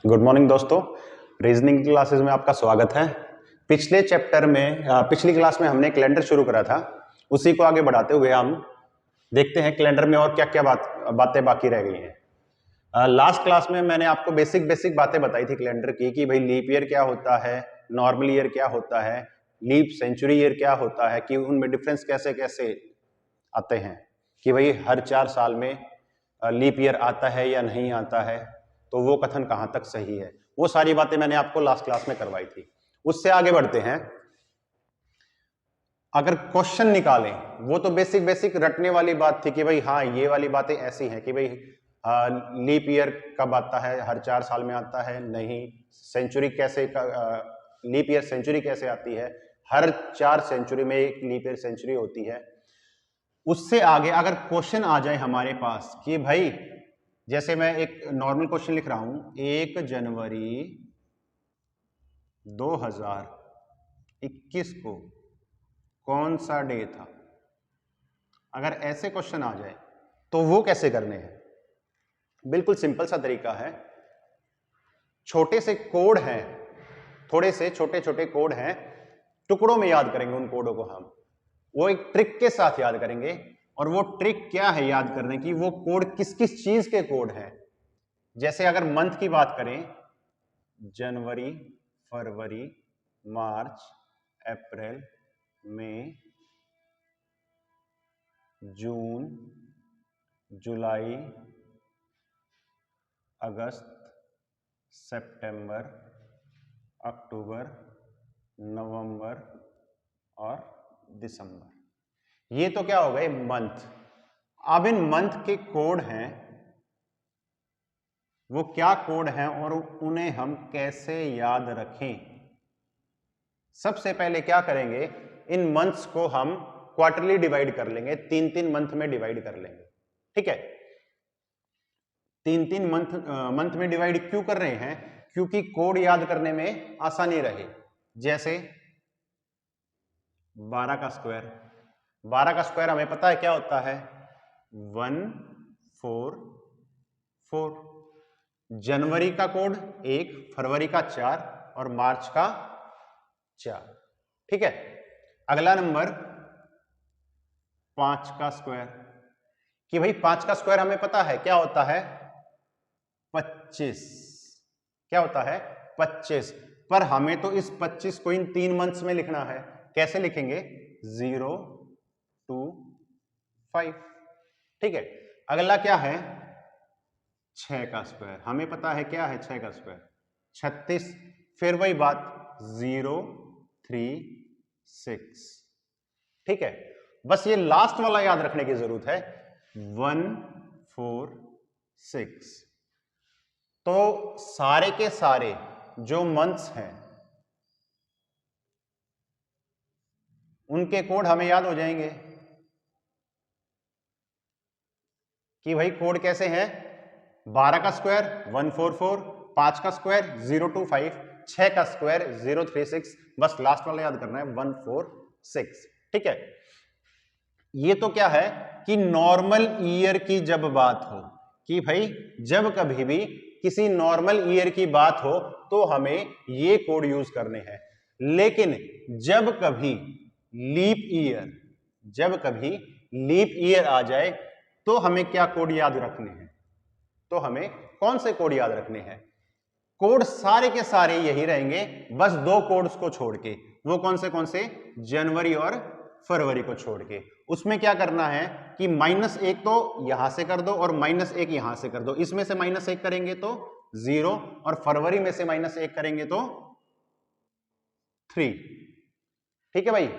Good morning दोस्तों, reasoning classes में आपका स्वागत है। पिछले चैप्टर में पिछली क्लास में हमने कैलेंडर शुरू करा था, उसी को आगे बढ़ाते हुए हम देखते हैं कैलेंडर में और क्या क्या बातें बाकी रह गई हैं। लास्ट क्लास में मैंने आपको बेसिक बातें बताई थी कैलेंडर की कि भाई लीप ईयर क्या होता है, नॉर्मल ईयर क्या होता है, लीप सेंचुरी ईयर क्या होता है, कि उनमें डिफरेंस कैसे कैसे आते हैं, कि भाई हर 4 साल में लीप ईयर आता है या नहीं आता है, तो वो कथन कहां तक सही है। वो सारी बातें मैंने आपको लास्ट क्लास में करवाई थी। उससे आगे बढ़ते हैं। अगर क्वेश्चन निकालें, वो तो बेसिक रटने वाली बात थी कि भाई हाँ ये वाली बातें ऐसी हैं कि भाई लीप ईयर कब आता है, हर 4 साल में आता है, नहीं सेंचुरी कैसे लीप ईयर सेंचुरी कैसे आती है, हर 4 सेंचुरी में एक लीप ईयर सेंचुरी होती है। उससे आगे अगर क्वेश्चन आ जाए हमारे पास कि भाई जैसे मैं एक नॉर्मल क्वेश्चन लिख रहा हूं, 1 जनवरी 2021 को कौन सा डे था, अगर ऐसे क्वेश्चन आ जाए तो वो कैसे करने हैं। बिल्कुल सिंपल सा तरीका है, छोटे से कोड हैं, थोड़े से छोटे छोटे कोड हैं, टुकड़ों में याद करेंगे उन कोडों को हम, वो एक ट्रिक के साथ याद करेंगे। और वो ट्रिक क्या है याद करने की, वो कोड किस किस चीज के कोड हैं। जैसे अगर मंथ की बात करें, जनवरी, फरवरी, मार्च, अप्रैल, मई, जून, जुलाई, अगस्त, सितंबर, अक्टूबर, नवंबर और दिसंबर। ये तो क्या हो गए मंथ। अब इन मंथ के कोड हैं, वो क्या कोड हैं और उन्हें हम कैसे याद रखें। सबसे पहले क्या करेंगे, इन मंथ्स को हम क्वार्टरली डिवाइड कर लेंगे, 3-3 मंथ में डिवाइड कर लेंगे। ठीक है, 3-3 मंथ में डिवाइड क्यों कर रहे हैं, क्योंकि कोड याद करने में आसानी रहे। जैसे 12 का स्क्वायर, 12 का स्क्वायर हमें पता है क्या होता है, 144। जनवरी का कोड 1, फरवरी का 4 और मार्च का 4। ठीक है, अगला नंबर 5 का स्क्वायर, कि भाई 5 का स्क्वायर हमें पता है क्या होता है, 25। क्या होता है, 25। पर हमें तो इस 25 को इन 3 मंथ्स में लिखना है। कैसे लिखेंगे, 0 2 5। ठीक है, अगला क्या है, 6 का स्क्वायर, हमें पता है क्या है 6 का स्क्वायर, 36। फिर वही बात, 0 3 6। ठीक है, बस ये लास्ट वाला याद रखने की जरूरत है, 1 4 6। तो सारे के सारे जो मंथ्स हैं उनके कोड हमें याद हो जाएंगे कि भाई कोड कैसे हैं, 12 का स्क्वायर 144, 5 का स्क्वायर 025, 6 का स्क्वायर 036। बस लास्ट वाला याद करना है, 146। ठीक है, ये तो क्या है कि नॉर्मल ईयर की जब बात हो, कि भाई जब कभी भी किसी नॉर्मल ईयर की बात हो तो हमें ये कोड यूज करने हैं। लेकिन जब कभी लीप ईयर आ जाए तो हमें क्या कोड याद रखने हैं, तो हमें कौन से कोड याद रखने हैं। कोड सारे के सारे यही रहेंगे, बस 2 कोड्स को छोड़ के। वो कौन से, जनवरी और फरवरी को छोड़ के। उसमें क्या करना है कि -1 तो यहां से कर दो और -1 यहां से कर दो। इसमें से -1 करेंगे तो 0 और फरवरी में से -1 करेंगे तो 3। ठीक है भाई,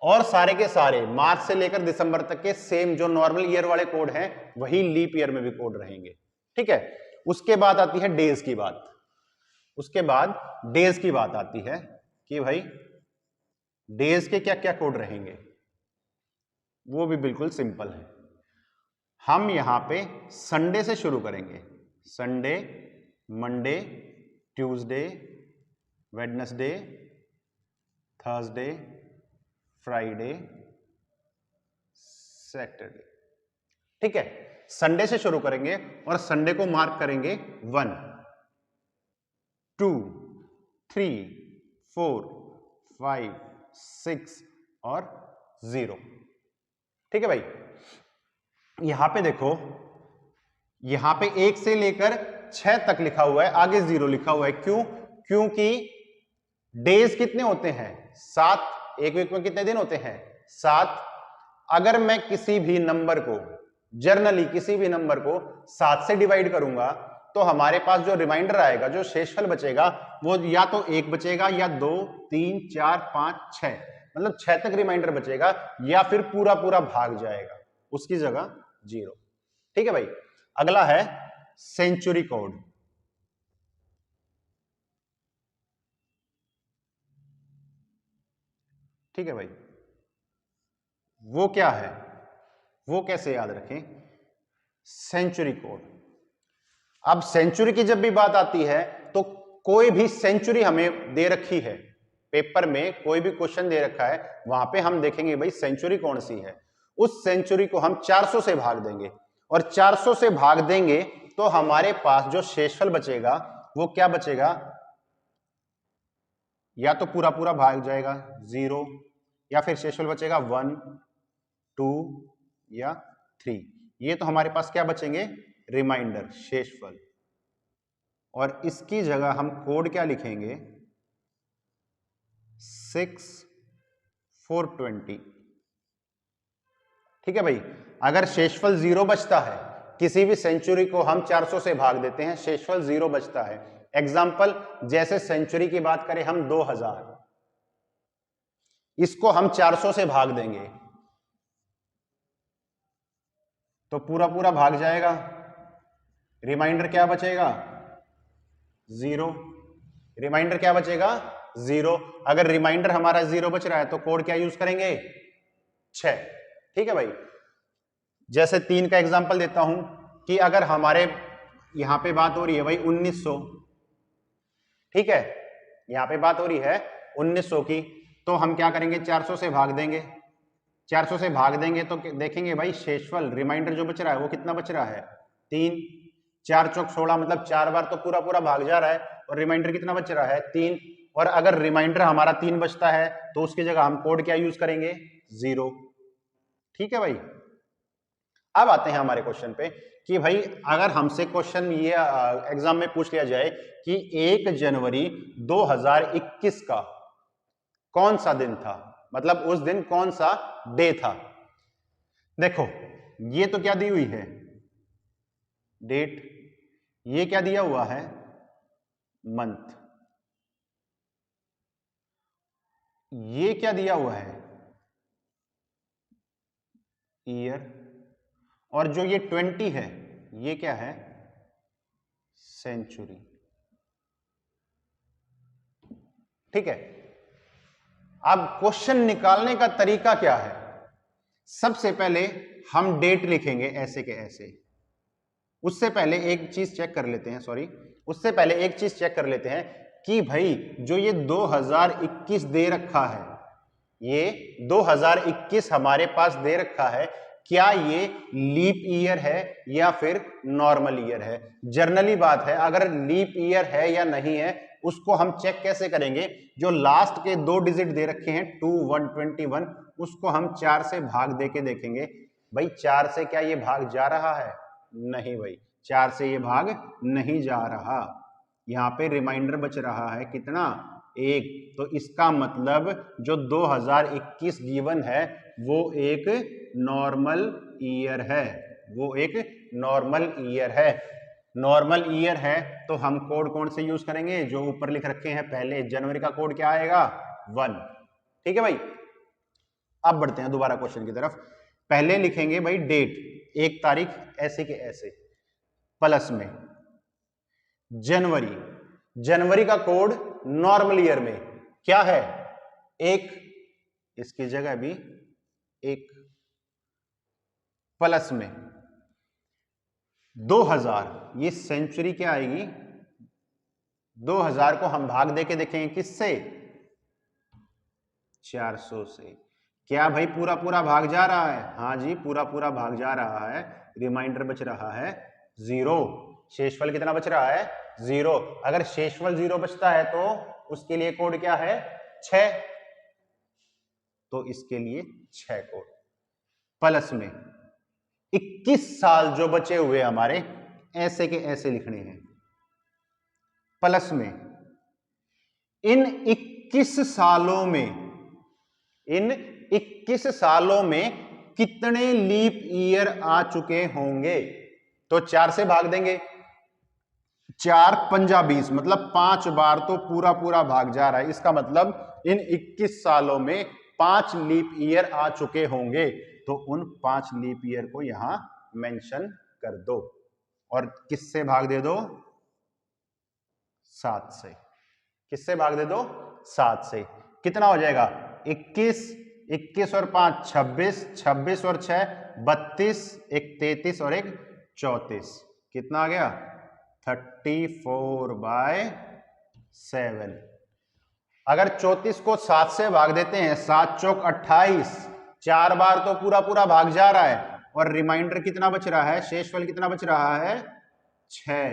और सारे के सारे मार्च से लेकर दिसंबर तक के सेम जो नॉर्मल ईयर वाले कोड हैं वही लीप ईयर में भी कोड रहेंगे। ठीक है, उसके बाद आती है डेज की बात। आती है कि भाई डेज के क्या क्या कोड रहेंगे। वो भी बिल्कुल सिंपल है, हम यहां पे संडे से शुरू करेंगे। Sunday, Monday, Tuesday, Wednesday, Thursday, Friday, Saturday. ठीक है, संडे से शुरू करेंगे और संडे को मार्क करेंगे 1। 2 3 4 5 6 और 0। ठीक है भाई, यहां पे देखो, यहां पे 1 से लेकर 6 तक लिखा हुआ है, आगे 0 लिखा हुआ है। क्यों? क्योंकि डेज कितने होते हैं? 7। एक वीक में कितने दिन होते हैं? 7। अगर मैं किसी भी नंबर को, जनरली किसी भी नंबर को 7 से डिवाइड करूंगा तो हमारे पास जो रिमाइंडर आएगा, जो शेषफल बचेगा, वो या तो 1 बचेगा या 2 3 4 5 6, मतलब 6 तक रिमाइंडर बचेगा, या फिर पूरा पूरा भाग जाएगा, उसकी जगह 0। ठीक है भाई, अगला है सेंचुरी कोड। ठीक है भाई, वो क्या है, वो कैसे याद रखें? Century code. अब सेंचुरी की जब भी बात आती है तो कोई भी सेंचुरी हमें दे रखी है, पेपर में कोई भी क्वेश्चन दे रखा है, वहां पे हम देखेंगे भाई सेंचुरी कौन सी है। उस सेंचुरी को हम 400 से भाग देंगे, और 400 से भाग देंगे तो हमारे पास जो शेषफल बचेगा वो क्या बचेगा? या तो पूरा पूरा भाग जाएगा 0, या फिर शेषफल बचेगा 1 2 या 3। ये तो हमारे पास क्या बचेंगे? रिमाइंडर, शेषफल। और इसकी जगह हम कोड क्या लिखेंगे? 6420। ठीक है भाई, अगर शेषफल 0 बचता है, किसी भी सेंचुरी को हम 400 से भाग देते हैं, शेषफल 0 बचता है। एग्जाम्पल, जैसे सेंचुरी की बात करें हम 2000, इसको हम 400 से भाग देंगे तो पूरा पूरा भाग जाएगा, रिमाइंडर क्या बचेगा? 0। रिमाइंडर क्या बचेगा? 0। अगर रिमाइंडर हमारा 0 बच रहा है तो कोड क्या यूज करेंगे? 6। ठीक है भाई, जैसे 3 का एग्जांपल देता हूं कि अगर हमारे यहां पे बात हो रही है भाई 1900, ठीक है, यहां पे बात हो रही है 1900 की, तो हम क्या करेंगे? 400 से भाग देंगे। 400 से भाग देंगे तो देखेंगे भाई शेषफल, रिमाइंडर जो बच रहा है वो कितना बच रहा है? 3। 4 चौक 16, मतलब 4 बार तो पूरा पूरा भाग जा रहा है, और रिमाइंडर कितना बच रहा है? 3। और अगर रिमाइंडर हमारा 3 बचता है तो उसकी जगह हम कोड क्या यूज करेंगे? 0। ठीक है भाई, अब आते हैं हमारे क्वेश्चन पे कि भाई अगर हमसे क्वेश्चन ये एग्जाम में पूछ लिया जाए कि 1 जनवरी 2021 का कौन सा दिन था, मतलब उस दिन कौन सा डे था। देखो, ये तो क्या दी हुई है? डेट। ये क्या दिया हुआ है? मंथ। ये क्या दिया हुआ है? ईयर। और जो ये 20 है, ये क्या है? सेंचुरी। ठीक है, अब क्वेश्चन निकालने का तरीका क्या है? सबसे पहले हम डेट लिखेंगे ऐसे के ऐसे। उससे पहले एक चीज चेक कर लेते हैं, सॉरी, उससे पहले एक चीज चेक कर लेते हैं कि भाई जो ये 2021 दे रखा है, ये 2021 हमारे पास दे रखा है, क्या ये लीप ईयर है या फिर नॉर्मल ईयर है? जनरली बात है, अगर लीप ईयर है या नहीं है उसको हम चेक कैसे करेंगे? जो लास्ट के 2 डिजिट दे रखे हैं 2121, उसको हम 4 से भाग दे के देखेंगे। भाई 4 से क्या ये भाग जा रहा है? नहीं भाई, 4 से ये भाग नहीं जा रहा। यहाँ पे रिमाइंडर बच रहा है कितना? 1। तो इसका मतलब जो 2021 गिवन है वो एक नॉर्मल ईयर है, वो एक नॉर्मल ईयर है। नॉर्मल ईयर है तो हम कोड कौन से यूज करेंगे? जो ऊपर लिख रखे हैं पहले। जनवरी का कोड क्या आएगा? 1। ठीक है भाई, अब बढ़ते हैं दोबारा क्वेश्चन की तरफ। पहले लिखेंगे भाई डेट, 1 तारीख, ऐसे के ऐसे, प्लस में जनवरी। जनवरी का कोड नॉर्मल ईयर में क्या है? 1। इसकी जगह भी 1, प्लस में 2000। ये सेंचुरी क्या आएगी? 2000 को हम भाग देके देखेंगे किससे? 400 से। क्या भाई पूरा पूरा भाग जा रहा है? हाँ जी, पूरा पूरा भाग जा रहा है, रिमाइंडर बच रहा है 0। शेषफल कितना बच रहा है 0। अगर शेषफल 0 बचता है तो उसके लिए कोड क्या है 6, तो इसके लिए 6 कोड। प्लस में 21 साल जो बचे हुए हमारे ऐसे के ऐसे लिखने हैं। प्लस में इन 21 सालों में कितने लीप ईयर आ चुके होंगे? तो 4 से भाग देंगे, 4 पंजा 20, मतलब 5 बार तो पूरा पूरा भाग जा रहा है। इसका मतलब इन 21 सालों में 5 लीप ईयर आ चुके होंगे। तो उन 5 लीप ईयर को यहां मेंशन कर दो और किससे भाग दे दो 7 से। किससे भाग दे दो 7 से। कितना हो जाएगा 21, 21 और 5 26, 26 और 6 32, एक 33 और एक 34, कितना आ गया 34/7। अगर 34 को 7 से भाग देते हैं, 7 चौक 28, 4 बार तो पूरा पूरा भाग जा रहा है और रिमाइंडर कितना बच रहा है, शेषफल कितना बच रहा है 6।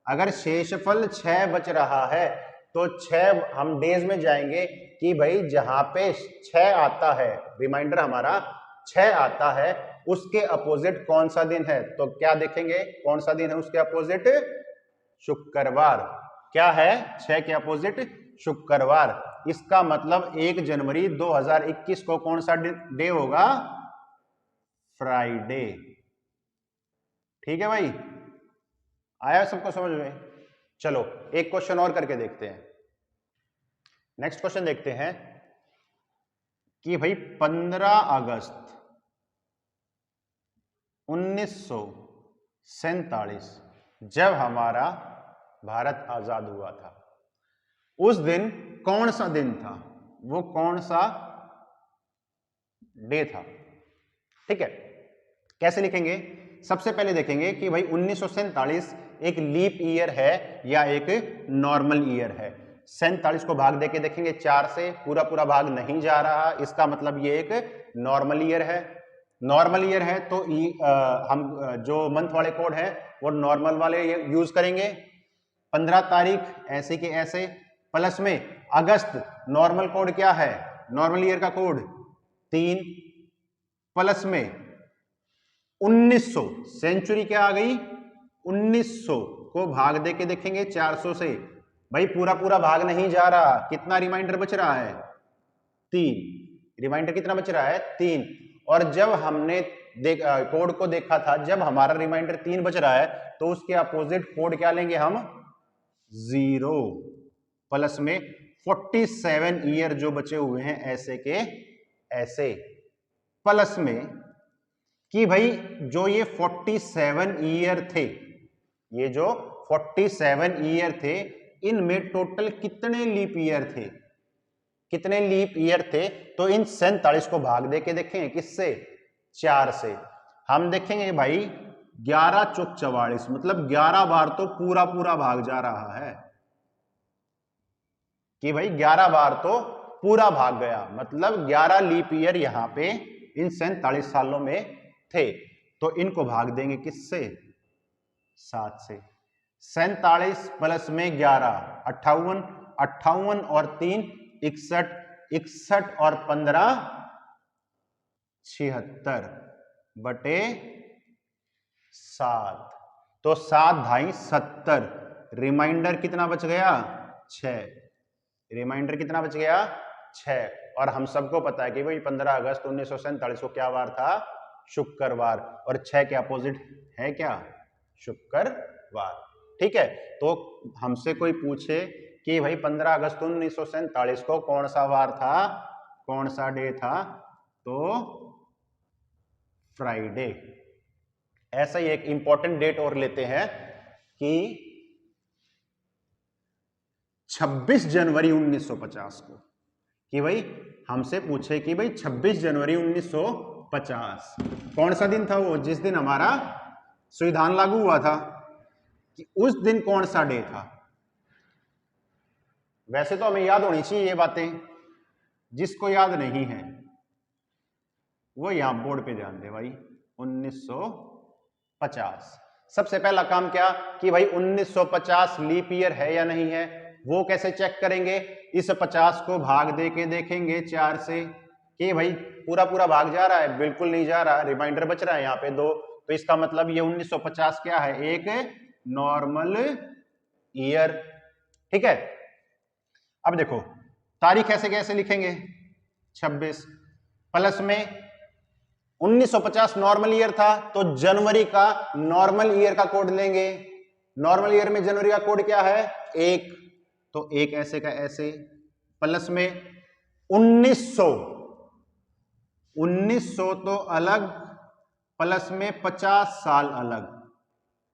अगर शेषफल 6 बच रहा है तो 6 हम डेज में जाएंगे कि भाई जहां पे 6 आता है, रिमाइंडर हमारा 6 आता है, उसके अपोजिट कौन सा दिन है? तो क्या देखेंगे कौन सा दिन है उसके अपोजिट? शुक्रवार। क्या है 6 के अपोजिट? शुक्रवार। इसका मतलब 1 जनवरी 2021 को कौन सा डे होगा? फ्राइडे। ठीक है भाई, आया सबको समझ में? चलो एक क्वेश्चन और करके देखते हैं। नेक्स्ट क्वेश्चन देखते हैं कि भाई 15 अगस्त 1947 जब हमारा भारत आजाद हुआ था, उस दिन कौन सा दिन था? वो कौन सा डे था? ठीक है, कैसे लिखेंगे? सबसे पहले देखेंगे कि भाई 1947 एक लीप ईयर है या एक नॉर्मल ईयर है। 47 को भाग देके देखेंगे 4 से, पूरा पूरा भाग नहीं जा रहा, इसका मतलब ये एक नॉर्मल ईयर है। नॉर्मल ईयर है तो हम जो मंथ वाले कोड है वो नॉर्मल वाले यूज करेंगे। 15 तारीख ऐसे के ऐसे, प्लस में अगस्त, नॉर्मल कोड क्या है? नॉर्मल ईयर का कोड 3, प्लस में 1900, सेंचुरी क्या आ गई 1900 को भाग देके देखेंगे 400 से, भाई पूरा पूरा भाग नहीं जा रहा, कितना रिमाइंडर बच रहा है 3। रिमाइंडर कितना बच रहा है 3। और जब हमने कोड को देखा था, जब हमारा रिमाइंडर 3 बच रहा है तो उसके अपोजिट कोड क्या लेंगे हम 0, प्लस में 47 ईयर जो बचे हुए हैं ऐसे के ऐसे, प्लस में कि भाई जो ये 47 ईयर थे, ये जो 47 ईयर थे, इनमें टोटल कितने लीप ईयर थे? कितने लीप ईयर थे? तो इन 47 को भाग देके देखेंगे किससे? 4 से। हम देखेंगे भाई 11 चौक 44, मतलब 11 बार तो पूरा पूरा भाग जा रहा है कि भाई 11 बार तो पूरा भाग गया, मतलब 11 लीप ईयर यहां पे इन 47 सालों में थे। तो इनको भाग देंगे किससे? 7 से। 47 प्लस में 11 58, 58 और 3 61, 61 और 15 76 बटे 7, तो 7 ढाई 70। रिमाइंडर कितना बच गया 6। रिमाइंडर कितना बच गया 6। और हम सबको पता है कि भाई 15 अगस्त 1947 को क्या वार था? शुक्रवार। और 6 के अपोजिट है क्या? शुक्रवार। ठीक है, तो हमसे कोई पूछे कि भाई 15 अगस्त 1947 को कौन सा वार था, कौन सा डे था? तो फ्राइडे। ऐसा ही एक इंपॉर्टेंट डेट और लेते हैं कि 26 जनवरी 1950 को, कि भाई हमसे पूछे कि भाई 26 जनवरी 1950 कौन सा दिन था? वो जिस दिन हमारा संविधान लागू हुआ था, कि उस दिन कौन सा डे था? वैसे तो हमें याद होनी चाहिए ये बातें, जिसको याद नहीं है वो यहां बोर्ड पे ध्यान दे भाई। 1950 सबसे पहला काम क्या कि भाई 1950 लीप ईयर है या नहीं है, वो कैसे चेक करेंगे, इस 50 को भाग दे के देखेंगे 4 से कि भाई पूरा पूरा भाग जा रहा है, बिल्कुल नहीं जा रहा, रिमाइंडर बच रहा है यहाँ पे 2, तो इसका मतलब ये 1950 क्या है, एक नॉर्मल ईयर। ठीक है, अब देखो तारीख ऐसे कैसे लिखेंगे, 26 प्लस में 1950 नॉर्मल ईयर था तो जनवरी का नॉर्मल ईयर का कोड लेंगे, नॉर्मल ईयर में जनवरी का कोड क्या है 1, तो 1 ऐसे का ऐसे, प्लस में 1900 तो अलग, प्लस में 50 साल अलग।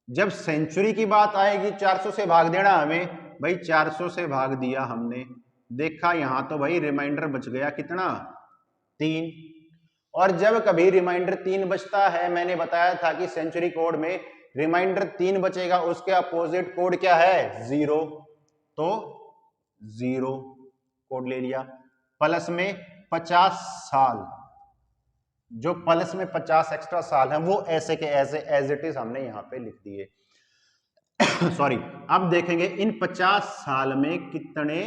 जब सेंचुरी की बात आएगी 400 से भाग देना हमें, भाई 400 से भाग दिया हमने, देखा यहां तो भाई रिमाइंडर बच गया कितना 3, और जब कभी रिमाइंडर 3 बचता है, मैंने बताया था कि सेंचुरी कोड में रिमाइंडर 3 बचेगा, उसके अपोजिट कोड क्या है 0, तो 0 कोड ले लिया, प्लस में 50 साल, जो प्लस में 50 एक्स्ट्रा साल है वो ऐसे के ऐसे एज इट इज हमने यहां पे लिख दिए। सॉरी, अब देखेंगे इन 50 साल में कितने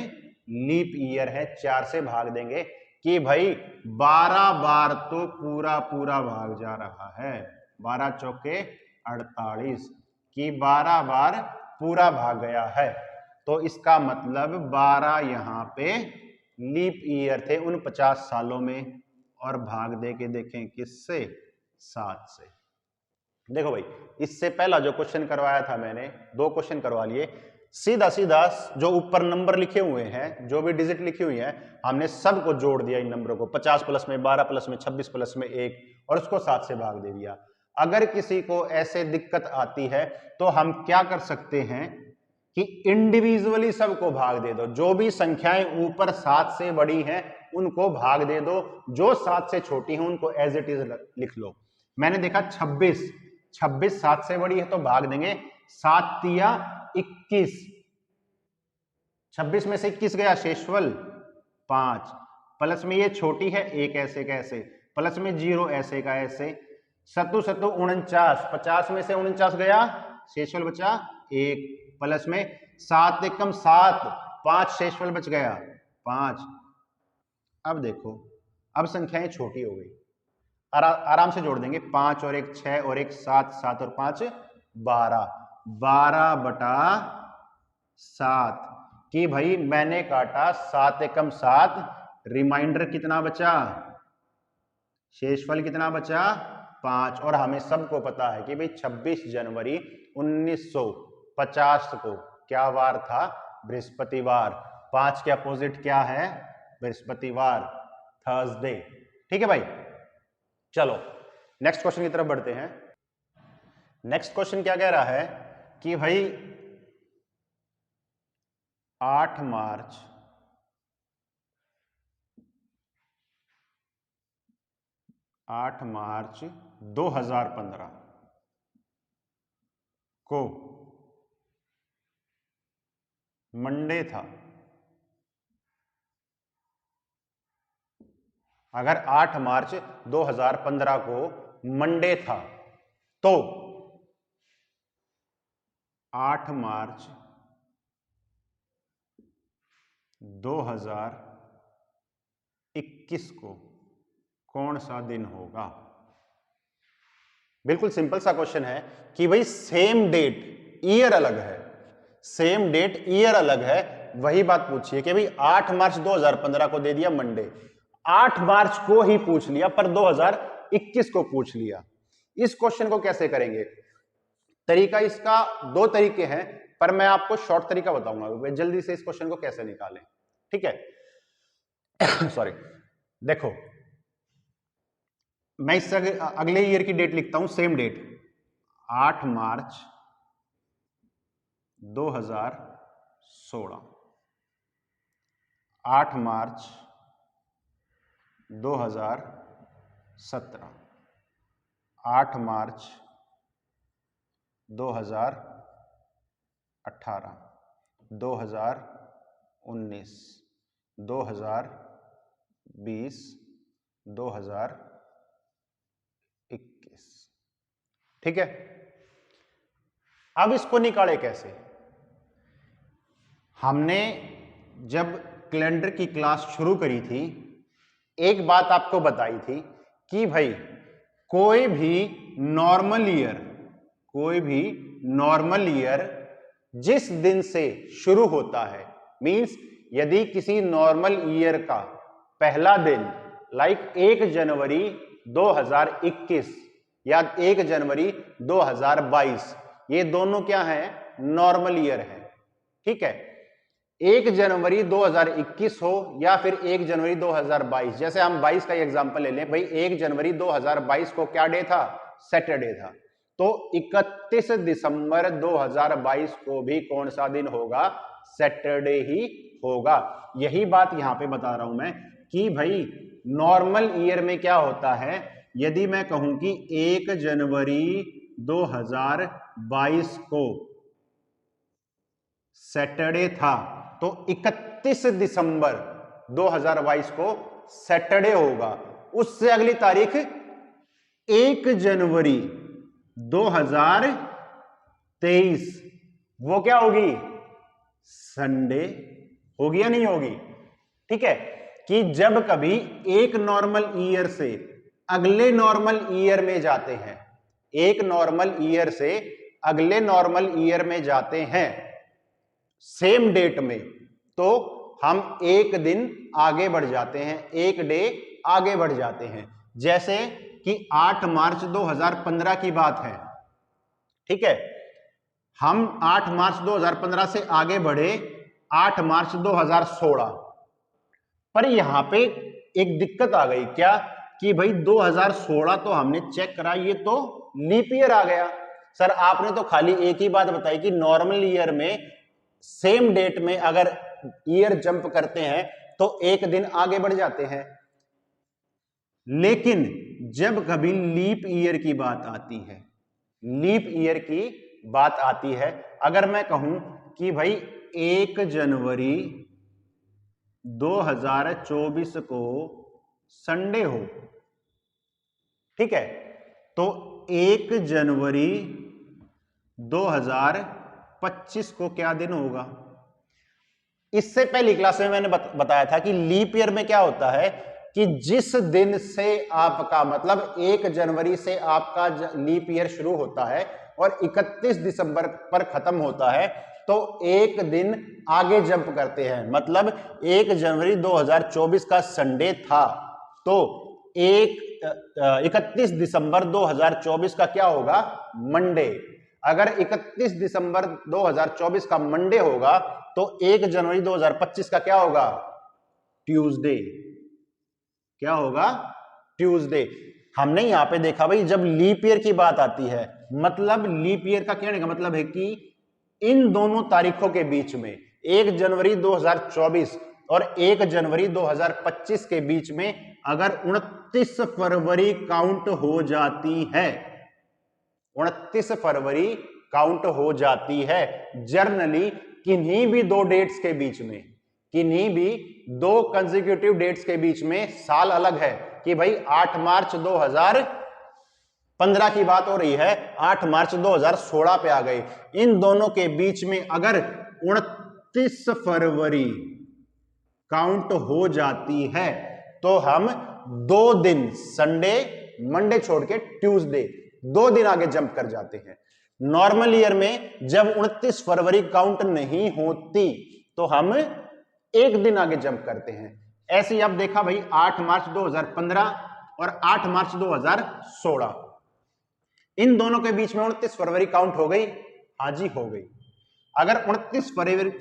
लीप ईयर है, 4 से भाग देंगे कि भाई 12 बार तो पूरा पूरा भाग जा रहा है, 12 चौके 48 की 12 बार पूरा भाग गया है, तो इसका मतलब 12 यहां पे लीप ईयर थे उन 50 सालों में, और भाग दे के देखें किससे 7 से। देखो भाई इससे पहला जो क्वेश्चन करवाया था मैंने, 2 क्वेश्चन करवा लिए, सीधा सीधा जो ऊपर नंबर लिखे हुए हैं, जो भी डिजिट लिखी हुई है, हमने सबको जोड़ दिया इन नंबरों को, 50 प्लस में 12 प्लस में 26 प्लस में 1, और उसको 7 से भाग दे दिया। अगर किसी को ऐसे दिक्कत आती है तो हम क्या कर सकते हैं कि इंडिविजुअली सबको भाग दे दो, जो भी संख्याएं ऊपर 7 से बड़ी हैं उनको भाग दे दो, जो 7 से छोटी हैं उनको एज इट इज लिख लो। मैंने देखा 26 7 से बड़ी है तो भाग देंगे, 7 तिया 21, 26 में से 21 गया, शेषफल 5, प्लस में ये छोटी है 1 ऐसे का ऐसे, प्लस में 0 ऐसे का ऐसे, 7 7 49, 50 में से 49 गया, शेषफल बचा 1, प्लस में 7 एकम 7, 5 शेषफल बच गया 5। अब देखो अब संख्याएं छोटी हो गई, आराम से जोड़ देंगे, 5 और 1 6 और 1 7, 7 और 5 12, 12 बटा 7 कि भाई मैंने काटा 7 एकम 7, रिमाइंडर कितना बचा, शेषफल कितना बचा 5, और हमें सबको पता है कि भाई 26 जनवरी 1950 को क्या वार था, बृहस्पतिवार, 5 के अपोजिट क्या है बृहस्पतिवार, थर्सडे। ठीक है भाई, चलो नेक्स्ट क्वेश्चन की तरफ बढ़ते हैं। नेक्स्ट क्वेश्चन क्या कह रहा है कि भाई 8 मार्च 2015 को मंडे था। अगर 8 मार्च 2015 को मंडे था तो 8 मार्च 2021 को कौन सा दिन होगा। बिल्कुल सिंपल सा क्वेश्चन है कि भाई सेम डेट ईयर अलग है, सेम डेट ईयर अलग है, वही बात पूछिए कि भाई 8 मार्च 2015 को दे दिया मंडे, 8 मार्च को ही पूछ लिया पर 2021 को पूछ लिया। इस क्वेश्चन को कैसे करेंगे, तरीका इसका 2 तरीके हैं, पर मैं आपको शॉर्ट तरीका बताऊंगा जल्दी से इस क्वेश्चन को कैसे निकालें। ठीक है सॉरी, देखो मैं इससे अगले ईयर की डेट लिखता हूं, सेम डेट 8 मार्च 2016, 8 मार्च 2017, 8 मार्च 2018, 2019, 2020, 2021। ठीक है, अब इसको निकाले कैसे? हमने जब कैलेंडर की क्लास शुरू करी थी, एक बात आपको बताई थी कि भाई कोई भी नॉर्मल ईयर जिस दिन से शुरू होता है, मींस यदि किसी नॉर्मल ईयर का पहला दिन लाइक 1 जनवरी 2021 या 1 जनवरी 2022, ये दोनों क्या है? नॉर्मल ईयर है। ठीक है, 1 जनवरी 2021 हो या फिर 1 जनवरी 2022, जैसे हम 22 का एग्जांपल ले लें, भाई 1 जनवरी 2022 को क्या डे था? सैटरडे था। तो 31 दिसंबर 2022 को भी कौन सा दिन होगा? सैटरडे ही होगा। यही बात यहां पे बता रहा हूं मैं कि भाई नॉर्मल ईयर में क्या होता है, यदि मैं कहूं कि 1 जनवरी 2022 को सैटरडे था तो 31 दिसंबर 2022 को सैटरडे होगा। उससे अगली तारीख 1 जनवरी 2023 वो क्या होगी? संडे होगी या नहीं होगी? ठीक है, कि जब कभी एक नॉर्मल ईयर से अगले नॉर्मल ईयर में जाते हैं, एक नॉर्मल ईयर से अगले नॉर्मल ईयर में जाते हैं सेम डेट में, तो हम एक दिन आगे बढ़ जाते हैं, एक डे आगे बढ़ जाते हैं। जैसे कि 8 मार्च 2015 की बात है। ठीक है, हम 8 मार्च 2015 से आगे बढ़े 8 मार्च 2016, पर यहां पे एक दिक्कत आ गई। क्या? कि भाई 2016 तो हमने चेक करा, ये तो लीप ईयर आ गया। सर आपने तो खाली एक ही बात बताई कि नॉर्मल ईयर में सेम डेट में अगर ईयर जंप करते हैं तो एक दिन आगे बढ़ जाते हैं, लेकिन जब कभी लीप ईयर की बात आती है, लीप ईयर की बात आती है, अगर मैं कहूं कि भाई 1 जनवरी 2024 को संडे हो, ठीक है, तो 1 जनवरी 2025 को क्या दिन होगा? इससे पहली क्लास में मैंने बताया था कि लीप ईयर में क्या होता है कि जिस दिन से आपका मतलब 1 जनवरी से आपका लीप ईयर शुरू होता है और 31 दिसंबर पर खत्म होता है, तो एक दिन आगे जंप करते हैं। मतलब 1 जनवरी 2024 का संडे था तो 31 दिसंबर 2024 का क्या होगा? मंडे। अगर 31 दिसंबर 2024 का मंडे होगा तो 1 जनवरी 2025 का क्या होगा? ट्यूसडे। क्या होगा? ट्यूसडे। हमने यहां पे देखा भाई जब लीप ईयर की बात आती है, मतलब लीप ईयर का कहने का मतलब है कि इन दोनों तारीखों के बीच में 1 जनवरी 2024 और 1 जनवरी 2025 के बीच में अगर 29 फरवरी काउंट हो जाती है, 29 फरवरी काउंट हो जाती है, जर्नली किन्हीं भी दो डेट्स के बीच में, किन्हीं भी दो कंसेक्यूटिव डेट्स के बीच में साल अलग है कि भाई 8 मार्च 2015 की बात हो रही है, 8 मार्च 2016 पे आ गए, इन दोनों के बीच में अगर 29 फरवरी काउंट हो जाती है तो हम 2 दिन संडे मंडे छोड़ के ट्यूसडे 2 दिन आगे जंप कर जाते हैं। नॉर्मल ईयर में जब 29 फरवरी काउंट नहीं होती तो हम एक दिन आगे जंप करते हैं। ऐसे ही अब देखा भाई 8 मार्च 2015 और 8 मार्च 2016, इन दोनों के बीच में 29 फरवरी काउंट हो गई? हाँ जी हो गई। अगर 29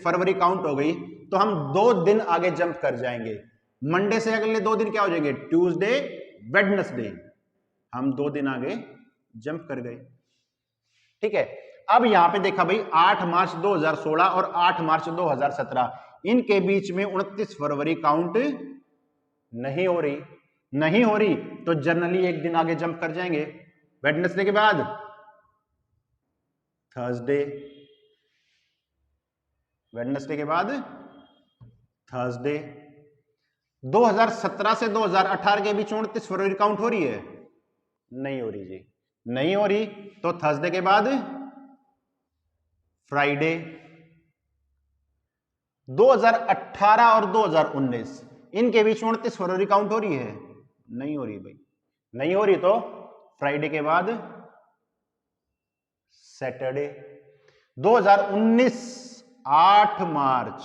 फरवरी काउंट हो गई तो हम 2 दिन आगे जंप कर जाएंगे। मंडे से अगले 2 दिन क्या हो जाएंगे? Tuesday Wednesday. हम 2 दिन आगे जंप कर गए। ठीक है, अब यहां पे देखा भाई 8 मार्च 2016 और 8 मार्च 2017, इनके बीच में 29 फरवरी काउंट नहीं हो रही, नहीं हो रही तो जनरली एक दिन आगे जंप कर जाएंगे। वेडनेसडे के बाद थर्सडे, वेडनेसडे के बाद थर्सडे। 2017 से 2018 के बीच 29 फरवरी काउंट हो रही है? नहीं हो रही जी, नहीं हो रही, तो थर्सडे के बाद फ्राइडे। 2018 और 2019 इनके बीच 29 फरवरी काउंट हो रही है? नहीं हो रही भाई, नहीं हो रही, तो फ्राइडे के बाद सैटरडे। 2019 8 मार्च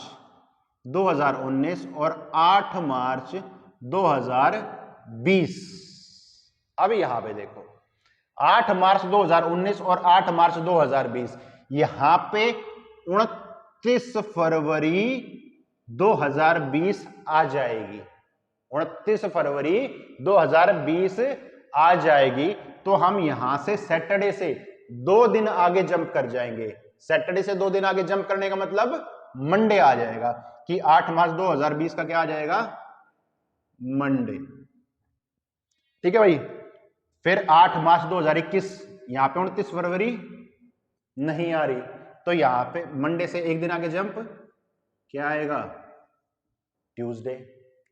2019 और 8 मार्च 2020। अब यहां पे देखो 8 मार्च 2019 और 8 मार्च 2020, यहां पे 29 फरवरी 2020 आ जाएगी। 29 फरवरी 2020 आ जाएगी, तो हम यहां से सैटरडे से 2 दिन आगे जंप कर जाएंगे। सैटरडे से 2 दिन आगे जंप करने का मतलब मंडे आ जाएगा कि 8 मार्च 2020 का क्या आ जाएगा? मंडे। ठीक है भाई। फिर 8 मार्च 2021, यहां पे 29 फरवरी नहीं आ रही, तो यहां पे मंडे से 1 दिन आगे जंप क्या आएगा? ट्यूसडे।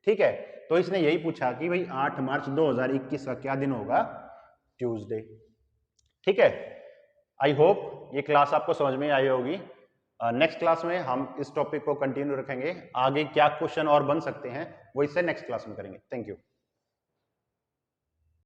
ठीक है, तो इसने यही पूछा कि भाई 8 मार्च 2021 का क्या दिन होगा? ट्यूसडे। ठीक है, आई होप ये क्लास आपको समझ में आई होगी। नेक्स्ट क्लास में हम इस टॉपिक को कंटिन्यू रखेंगे। आगे क्या क्वेश्चन और बन सकते हैं वो इससे नेक्स्ट क्लास में करेंगे। Thank you.